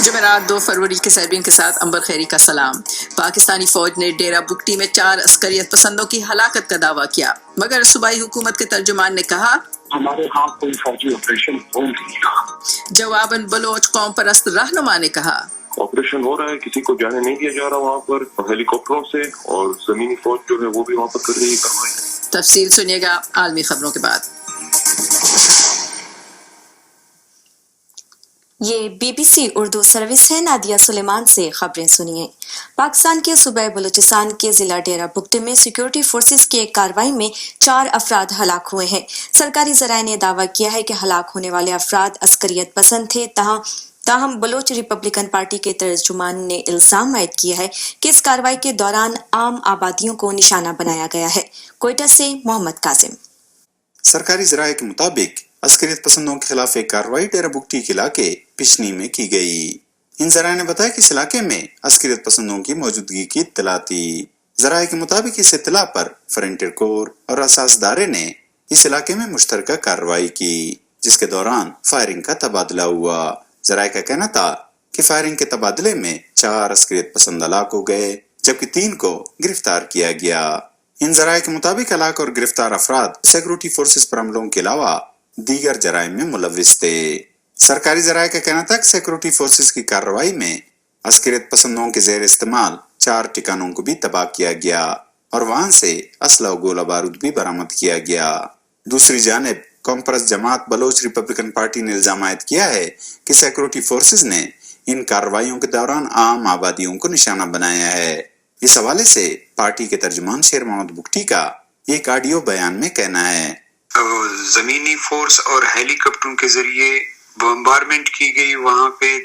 جمعرات 2 فروری کے سیربین کے ساتھ امبر خیری کا سلام۔ پاکستانی فوج نے ڈیرہ بگٹی میں 4 عسکریت پسندوں کی ہلاکت کا دعویٰ کیا، مگر صوبائی حکومت کے ترجمان نے کہا ہمارے ہاں کوئی فوجی آپریشن ہو نہیں رہا۔ جواباً بلوچ قوم پرست رہنما نے کہا آپریشن ہو رہا ہے، کسی کو جانے نہیں دیا جا رہا وہاں پر، ہیلی کاپٹروں سے، اور زمینی فوج جو ہے وہ بھی وہاں پر کر رہی ہے کارروائی۔ تفصیل سنیے گا عالمی خبروں کے بعد۔ یہ B B C Urdu service ہے۔ نادیہ سلیمان سے خبریں سنیے۔ پاکستان کے صوبہ بلوچستان کے ضلع ڈیرہ بگٹی میں سیکورٹی فورسز کی ایک کارروائی میں 4 افراد ہلاک ہوئے ہیں۔ سرکاری ذرائع نے دعویٰ کیا ہے کہ ہلاک ہونے والے افراد عسکریت پسند تھے، تاہم بلوچ ریپبلکن پارٹی کے ترجمان نے الزام عائد کیا ہے کہ اس کارروائی کے دوران عام آبادیوں کو نشانہ بنایا گیا ہے۔ کوئٹہ سے محمد قاسم۔ سرکاری ذرائع کے مطابق عسکریت پسندوں کے خلاف ایک کارروائی ڈیرہ بگٹی کے علاقے پشنی میں کی گئی۔ ان ذرائع نے بتایا کہ اس علاقے میں عسکریت پسندوں کی موجودگی کی اطلاع تھی۔ ذرائع کے مطابق اس اطلاع پر فرنٹیئر کور اور اساس ادارے نے اس علاقے میں مشترکہ کارروائی کی، جس کے دوران فائرنگ کا تبادلہ ہوا۔ ذرائع کا کہنا تھا کہ فائرنگ کے تبادلے میں 4 عسکریت پسند ہلاک ہو گئے، جبکہ 3 کو گرفتار کیا گیا۔ ان ذرائع کے مطابق ہلاک اور گرفتار افراد سیکورٹی فورسز پر حملوں کے علاوہ دیگر جرائم میں ملوث تھے۔ سرکاری ذرائع کا کہنا تھا کہ سیکورٹی فورسز کی کارروائی میں عسکریت پسندوں کے زیر استعمال 4 ٹھکانوں کو بھی تباہ کیا گیا اور وہاں سے اسلحہ و گولہ بارود بھی برآمد کیا گیا۔ دوسری جانب قوم پرست جماعت بلوچ ریپبلکن پارٹی نے الزام عائد کیا ہے کہ سیکورٹی فورسز نے ان کارروائیوں کے دوران عام آبادیوں کو نشانہ بنایا ہے۔ اس حوالے سے پارٹی کے ترجمان شیر محمد بگٹی کا ایک آڈیو بیان میں کہنا ہے زمینی فورس اور ہیلی کاپٹروں کے ذریعے بمبارمنٹ کی گئی، وہاں پہ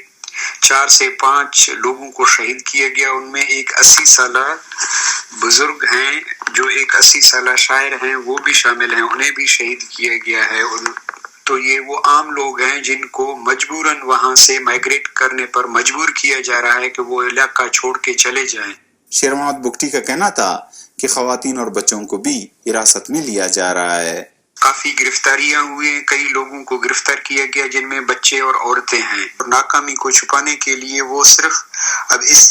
4 سے 5 لوگوں کو شہید کیا گیا۔ ان میں ایک 80 سالہ بزرگ ہیں، جو ایک 80 سالہ شاعر ہیں، وہ بھی شامل ہیں، انہیں بھی شہید کیا گیا ہے۔ تو یہ وہ عام لوگ ہیں جن کو مجبوراً وہاں سے مائگریٹ کرنے پر مجبور کیا جا رہا ہے کہ وہ علاقہ چھوڑ کے چلے جائیں۔ شیر محمد بگٹی کا کہنا تھا کہ خواتین اور بچوں کو بھی حراست میں لیا جا رہا ہے۔ کافی گرفتاریاں ہوئی ہیں، کئی لوگوں کو گرفتار کیا گیا جن میں بچے اور عورتیں ہیں۔ اور ناکامی کو چھپانے کے لیے وہ صرف اب اس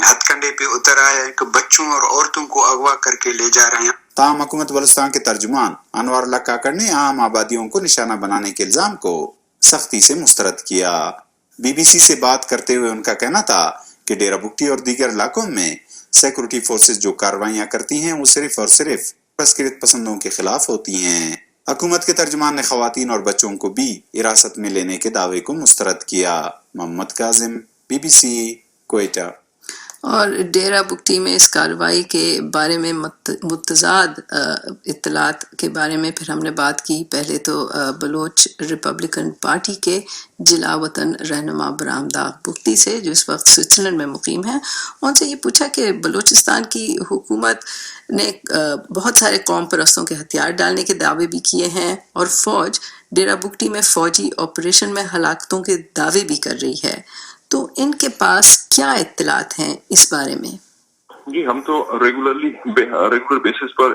ہتھ کنڈے پہ اتر آیا ہے کہ بچوں اور عورتوں کو اغوا کر کے لے جا رہے ہیں۔ تاہم حکومت بلوچستان کے ترجمان انوار اللہ کاکڑ نے عام آبادیوں کو نشانہ بنانے کے الزام کو سختی سے مسترد کیا۔ بی بی سی سے بات کرتے ہوئے ان کا کہنا تھا کہ ڈیرہ بگٹی اور دیگر علاقوں میں سیکورٹی فورسز جو کارروائیاں کرتی ہیں وہ صرف اور صرف عسکریت پسندوں کے خلاف ہوتی ہیں۔ حکومت کے ترجمان نے خواتین اور بچوں کو بھی حراست میں لینے کے دعوے کو مسترد کیا۔ Muhammad Qasim, B B C, Quetta. اور ڈیرہ بگٹی میں اس کارروائی کے بارے میں متضاد اطلاعات کے بارے میں پھر ہم نے بات کی۔ پہلے تو بلوچ ریپبلکن پارٹی کے جلا وطن رہنما برہمداغ بگٹی سے، جو اس وقت سوئٹزرلینڈ میں مقیم ہیں، ان سے یہ پوچھا کہ بلوچستان کی حکومت نے بہت سارے قوم پرستوں کے ہتھیار ڈالنے کے دعوے بھی کیے ہیں، اور فوج ڈیرہ بگٹی میں فوجی آپریشن میں ہلاکتوں کے دعوے بھی کر رہی ہے، تو ان کے پاس کیا اطلاعات ہیں اس بارے میں؟ جی، ہم تو ریگولر بیسس پر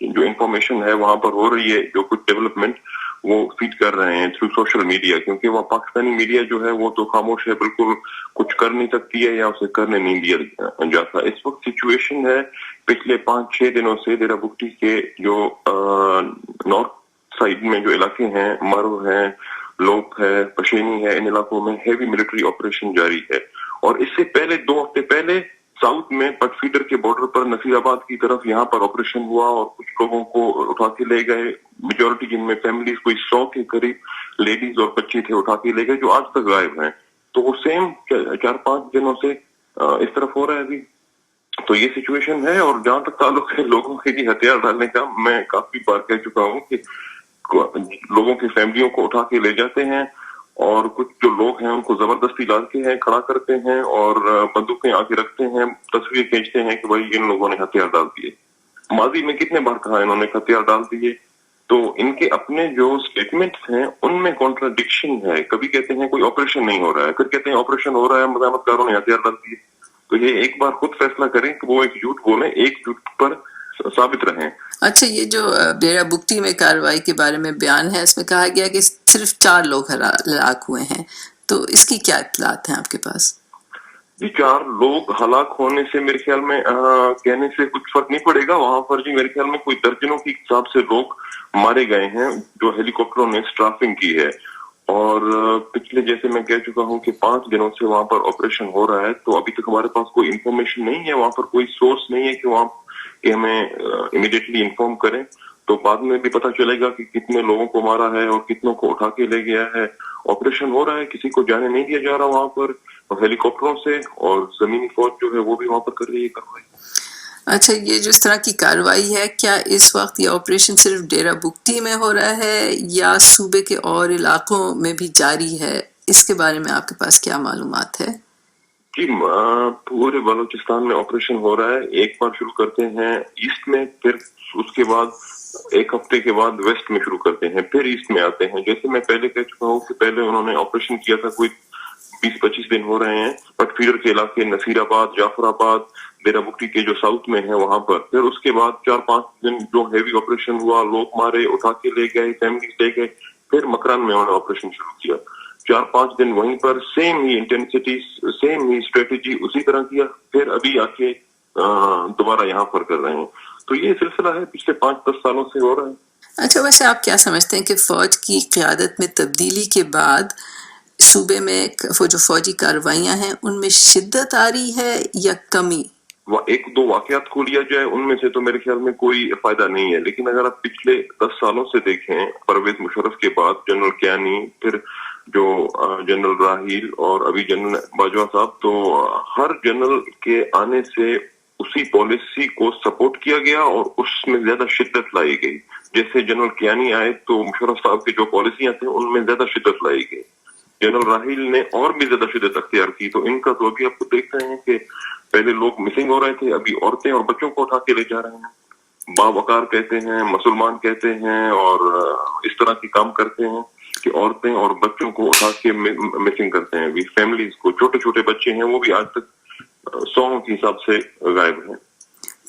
جو انفارمیشن ہے وہاں پر ہو رہی ہے، جو کچھ ڈیولپمنٹ وہ فیڈ کر رہے ہیں تھرو سوشل میڈیا، کیونکہ وہ پاکستانی میڈیا جو ہے وہ تو خاموش ہے، بالکل کچھ کر نہیں سکتی ہے یا اسے کرنے نہیں دیا جاتا۔ اس وقت سچویشن ہے پچھلے 5-6 دنوں سے ڈیرہ بگٹی کے جو نارتھ سائڈ میں جو علاقے ہیں، مرو ہے، لوک ہے، پشینی ہے، ان علاقوں میں ہیوی ملٹری آپریشن جاری ہے۔ اور اس سے پہلے 2 ہفتے پہلے ساؤتھ میں پٹ فیڈر کے بارڈر پر نصیر آباد کی طرف یہاں پر آپریشن ہوا اور کچھ لوگوں کو اٹھا کے لے گئے، میجورٹی جن میں فیملیز کوئی 100 کے قریب لیڈیز اور بچے تھے، اٹھا کے لے گئے، جو آج تک غائب ہیں۔ تو وہ سیم 4-5 دنوں سے اس طرف ہو رہا ہے ابھی۔ تو یہ سچویشن ہے۔ اور جہاں تک تعلق ہے لوگوں کے ہتھیار ڈالنے کا، میں کافی بار کہہ چکا ہوں کہ لوگوں کی فیملیوں کو اٹھا کے لے جاتے ہیں، اور کچھ جو لوگ ہیں ان کو زبردستی لا کے ہیں، کھڑا کرتے ہیں اور بندوقیں آگے رکھتے ہیں، تصویر کھینچتے ہیں کہ بھائی ان لوگوں نے ہتھیار ڈال دیے۔ ماضی میں کتنے بار کہا انہوں نے ہتھیار ڈال دیے، تو ان کے اپنے جو سٹیٹمنٹس ہیں ان میں کانٹراڈکشن ہے۔ کبھی کہتے ہیں کوئی آپریشن نہیں ہو رہا ہے، پھر کہتے ہیں آپریشن ہو رہا ہے، مزاحمت کاروں نے ہتھیار ڈال دیے۔ تو یہ ایک بار خود فیصلہ کریں کہ وہ ایک جھوٹ بولیں، ایک جھوٹ پر ثابت رہیں۔ اچھا، یہ جو ڈیرہ بگٹی میں کارروائی کے بارے میں بیان ہے، اس میں کہا گیا کہ صرف 4 لوگ ہلاک ہوئے ہیں، تو اس کی کیا اطلاعات ہیں آپ کے پاس؟ جی 4 لوگ ہلاک ہونے سے میرے خیال میں کہنے سے کچھ فرق نہیں پڑے گا. وہاں پر جی میرے خیال میں کوئی درجنوں کے حساب سے لوگ مارے گئے ہیں جو ہیلی کاپٹروں نے اسٹرافنگ کی ہے. اور پچھلے جیسے میں کہہ چکا ہوں کہ 5 دنوں سے وہاں پر آپریشن ہو رہا ہے, تو ابھی تک ہمارے پاس کوئی انفارمیشن نہیں ہے, وہاں پر کوئی سورس نہیں ہے کہ وہاں کہ ہمیں امیڈیٹلی انفارم کریں. تو بعد میں بھی پتہ چلے گا کہ کتنے لوگوں کو مارا ہے اور کتنوں کو اٹھا کے لے گیا ہے. آپریشن ہو رہا ہے, کسی کو جانے نہیں دیا جا رہا وہاں پر ہیلی کاپٹروں سے, اور زمینی فوج جو ہے وہ بھی وہاں پر کر رہی ہے کارروائی. اچھا, یہ جو اس طرح کی کارروائی ہے, کیا اس وقت یہ آپریشن صرف ڈیرہ بگٹی میں ہو رہا ہے یا صوبے کے اور علاقوں میں بھی جاری ہے؟ اس کے بارے میں آپ کے پاس کیا معلومات ہے؟ جی پورے بلوچستان میں آپریشن ہو رہا ہے. ایک بار شروع کرتے ہیں ایسٹ میں, پھر اس کے بعد ایک ہفتے کے بعد ویسٹ میں شروع کرتے ہیں, پھر ایسٹ میں آتے ہیں. جیسے میں پہلے کہہ چکا ہوں کہ پہلے انہوں نے آپریشن کیا تھا, کوئی 20-25 دن ہو رہے ہیں پٹ فیڈر کے علاقے نصیر آباد, جعفر آباد, ڈیرہ بگٹی کے جو ساؤتھ میں ہے وہاں پر. پھر اس کے بعد 4-5 دن جو ہیوی آپریشن ہوا, لوگ مارے, اٹھا کے لے گئے, فیملیز لے گئے. پھر مکران میں انہوں نے آپریشن شروع کیا. 4-5 دن وہیں پر سیم ہی انٹینسٹی, سیم ہی اسٹریٹجی اسی طرح کیا. پھر ابھی آ کے دوبارہ یہاں پر کر رہے ہیں. تو یہ سلسلہ ہے پچھلے 5-10 سالوں سے ہو رہا ہے. اچھا, ویسے آپ کیا سمجھتے ہیں کہ فوج کی قیادت میں تبدیلی کے بعد صوبے میں جو فوجی کارروائیاں ہیں ان میں شدت آ رہی ہے یا کمی؟ 1-2 واقعات کو لیا جائے ان میں سے تو میرے خیال میں کوئی فائدہ نہیں ہے. لیکن اگر آپ پچھلے 10 سالوں سے دیکھیں, پرویز مشرف کے بعد جنرل کیانی, پھر جو جنرل راحیل اور ابھی جنرل باجوہ صاحب, تو ہر جنرل کے آنے سے اسی پالیسی کو سپورٹ کیا گیا اور اس میں زیادہ شدت لائی گئی. جیسے جنرل کیانی آئے تو مشرف صاحب کی جو پالیسیاں تھیں ان میں زیادہ شدت لائی گئی. جنرل راحیل نے اور بھی زیادہ شدت اختیار کی. تو ان کا تو ابھی آپ کو دیکھ رہے ہیں کہ پہلے لوگ مسنگ ہو رہے تھے, ابھی عورتیں اور بچوں کو اٹھا کے لے جا رہے ہیں. باوقار کہتے ہیں, مسلمان کہتے ہیں, اور اس طرح کی کام کرتے ہیں کہ عورتیں اور بچوں کو اٹھا کے مسنگ کرتے ہیں. ابھی فیملیز کو, چھوٹے چھوٹے بچے ہیں وہ بھی آج تک 100 کے حساب سے غائب ہیں.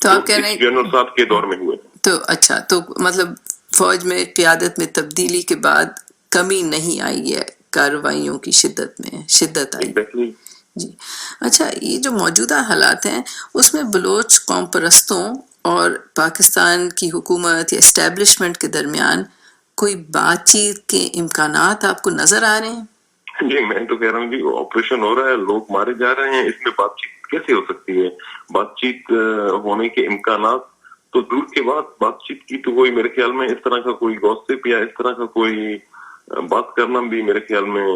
تو آپ کہہ رہے ہیں جنرل صاحب کے دور میں ہوئے. تو اچھا, تو مطلب فوج میں قیادت میں تبدیلی کے بعد کمی نہیں آئی ہے, کارروائیوں کی شدت میں شدت آئی. جی اچھا, یہ جو موجودہ حالات ہیں اس میں بلوچ قوم پرستوں اور پاکستان کی حکومت یا اسٹیبلشمنٹ کے درمیان کوئی بات چیت کے امکانات آپ کو نظر آ رہے ہیں؟ جی میں تو کہہ رہا ہوں جی, آپریشن ہو رہا ہے, لوگ مارے جا رہے ہیں, اس میں بات چیت کیسے ہو سکتی ہے؟ بات چیت ہونے کے امکانات تو دور کے بعد, بات چیت کی تو کوئی میرے خیال میں اس طرح کا کوئی گوسپ یا اس طرح کا کوئی بات کرنا بھی میرے خیال میں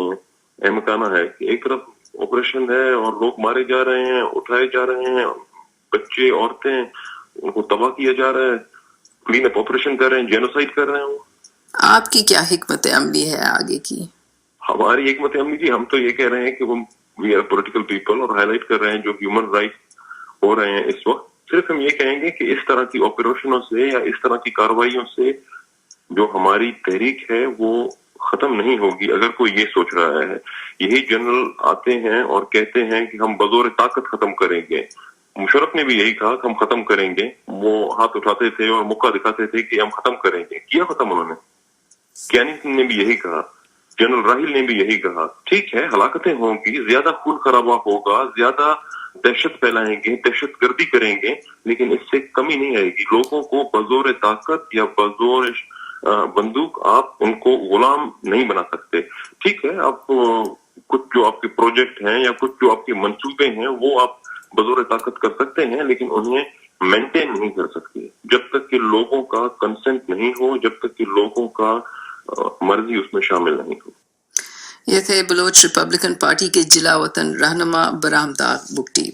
امکانہ ہے کہ ایک طرف آپریشن ہے اور لوگ مارے جا رہے ہیں, اٹھائے جا رہے ہیں, بچے عورتیں ان کو تباہ کیا جا رہا ہے, کلین اپ آپریشن کر رہے ہیں, جینوسائڈ کر رہے ہیں. آپ کی کیا حکمت عملی ہے آگے کی؟ ہماری حکمت عملی جی, ہم تو یہ کہہ رہے ہیں کہ وی آر پولیٹیکل پیپل, اور ہائی لائٹ کر رہے ہیں جو ہیومن رائٹس ہو رہے ہیں اس وقت. صرف ہم یہ کہیں گے کہ اس طرح کی آپریشنوں سے یا اس طرح کی کارروائیوں سے جو ہماری تحریک ہے وہ ختم نہیں ہوگی اگر کوئی یہ سوچ رہا ہے. یہی جنرل آتے ہیں اور کہتے ہیں کہ ہم بزور طاقت ختم کریں گے. مشرف نے بھی یہی کہا کہ ہم ختم کریں گے, وہ ہاتھ اٹھاتے تھے اور موقع دکھاتے تھے کہ ہم ختم کریں گے. کیا ختم انہوں نے. کیانی نے بھی یہی کہا, جنرل راحیل نے بھی یہی کہا. ٹھیک ہے, ہلاکتیں ہوں گی, زیادہ خون خرابہ ہوگا, زیادہ دہشت پھیلائیں گے, دہشت گردی کریں گے, لیکن اس سے کمی نہیں آئے گی. لوگوں کو بزور طاقت یا بزور بندوق آپ ان کو غلام نہیں بنا سکتے. ٹھیک ہے, آپ کچھ جو آپ کے پروجیکٹ ہیں یا کچھ جو آپ کے منصوبے ہیں وہ آپ بزور طاقت کر سکتے ہیں, لیکن انہیں مینٹین نہیں کر سکتے جب تک کہ لوگوں کا کنسنٹ نہیں ہو, جب تک کہ لوگوں کا مرضی اس میں شامل نہیں ہو. یہ تھے بلوچ ریپبلکن پارٹی کے جلا وطن رہنما برہم داغ بگٹی.